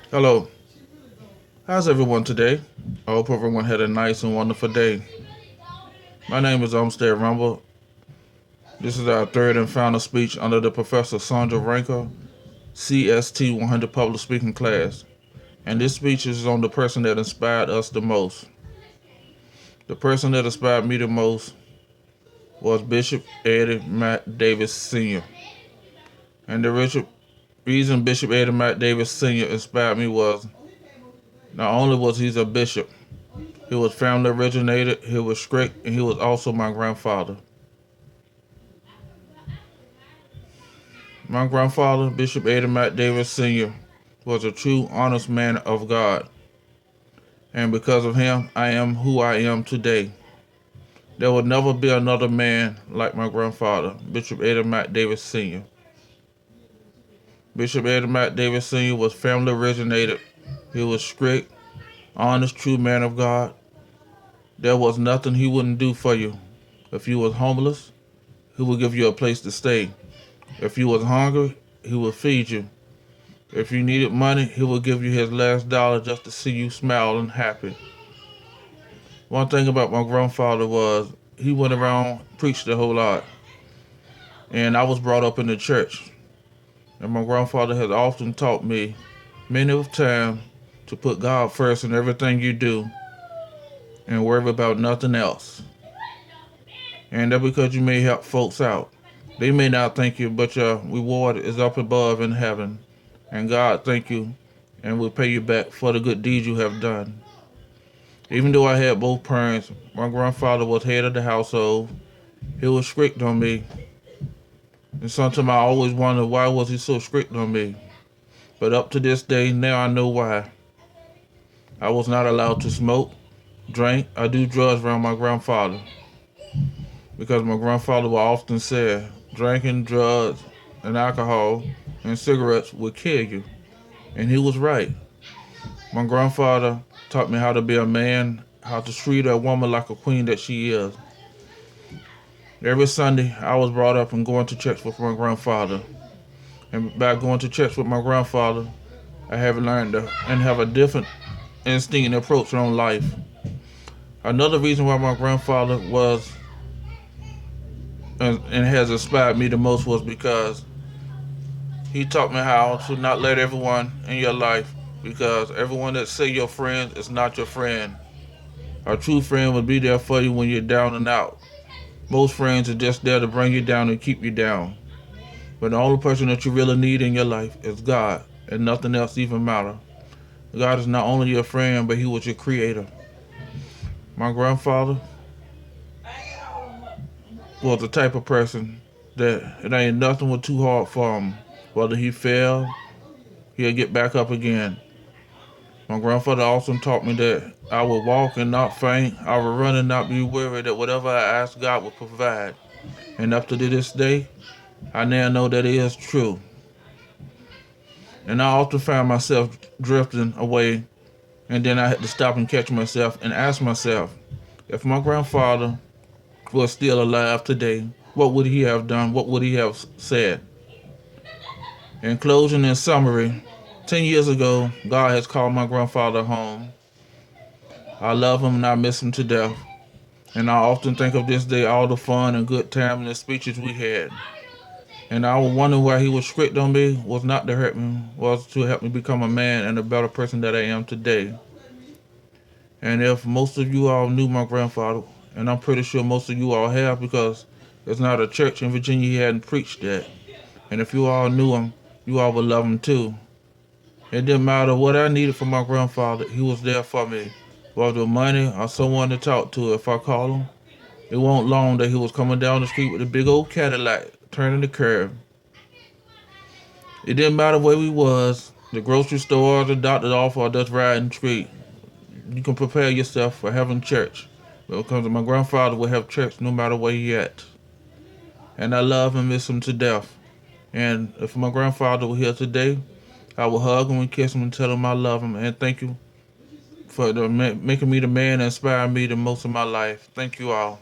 Hello, how's everyone today? I hope everyone had a nice and wonderful day. My name is Olmsted Rumble. This is our third and final speech under the Professor Sandra Ranker CST 100 public speaking class. And this speech is on the person that inspired us the most. The person that inspired me the most was Bishop Eddie Matt Davis Sr. And the reason Bishop Eddie Matt Davis Sr. inspired me was not only was he a bishop, he was family originated, he was strict, and he was also my grandfather. My grandfather, Bishop Ada Matt Davis Sr., was a true, honest man of God, and because of him, I am who I am today. There will never be another man like my grandfather, Bishop Ada Matt Davis Sr. Bishop Ada Matt Davis Sr. was family originated. He was strict, honest, true man of God. There was nothing he wouldn't do for you. If you was homeless, he would give you a place to stay. If you was hungry, he would feed you. If you needed money, he would give you his last dollar just to see you smile and happy. One thing about my grandfather was he went around preached a whole lot. And I was brought up in the church. And my grandfather has often taught me many of time to put God first in everything you do and worry about nothing else. And that's because you may help folks out. They may not thank you, but your reward is up above in heaven. And God thank you and will pay you back for the good deeds you have done. Even though I had both parents, my grandfather was head of the household. He was strict on me. And sometimes I always wondered why was he so strict on me. But up to this day, now I know why. I was not allowed to smoke, drink, or do drugs around my grandfather. Because my grandfather would often say, drinking, drugs, and alcohol and cigarettes would kill you. And he was right. My grandfather taught me how to be a man, how to treat a woman like a queen that she is. Every Sunday, I was brought up and going to church with my grandfather. And by going to church with my grandfather, I have learned to and have a different instinct and approach on life. Another reason why my grandfather was and has inspired me the most was because he taught me how to not let everyone in your life, because everyone that say your friend is not your friend. A true friend will be there for you when you're down and out. Most friends are just there to bring you down and keep you down. But the only person that you really need in your life is God, and nothing else even matters. God is not only your friend, but He was your creator. My grandfather was the type of person that it ain't nothing was too hard for him. Whether he fell, he'll get back up again. My grandfather also taught me that I would walk and not faint. I would run and not be weary. That whatever I ask, God would provide. And up to this day, I now know that it is true. And I often find myself drifting away, and then I had to stop and catch myself and ask myself, if my grandfather was still alive today, what would he have done? What would he have said? In closing and summary, 10 years ago, God has called my grandfather home. I love him and I miss him to death. And I often think of this day, all the fun and good time and the speeches we had. And I was wondering why he was strict on me was not to hurt me, was to help me become a man and a better person that I am today. And if most of you all knew my grandfather, and I'm pretty sure most of you all have because there's not a church in Virginia he hadn't preached at. And if you all knew him, you all would love him too. It didn't matter what I needed from my grandfather, he was there for me. Whether money or someone to talk to, if I called him, it wasn't long that he was coming down the street with a big old Cadillac, turning the curve. It didn't matter where we was, the grocery store, the doctor's office, or just riding the street. You can prepare yourself for having church. Because my grandfather would have church no matter where he at. And I love and miss him to death. And if my grandfather were here today, I would hug him and kiss him and tell him I love him. And thank you for making me the man that inspired me the most in my life. Thank you all.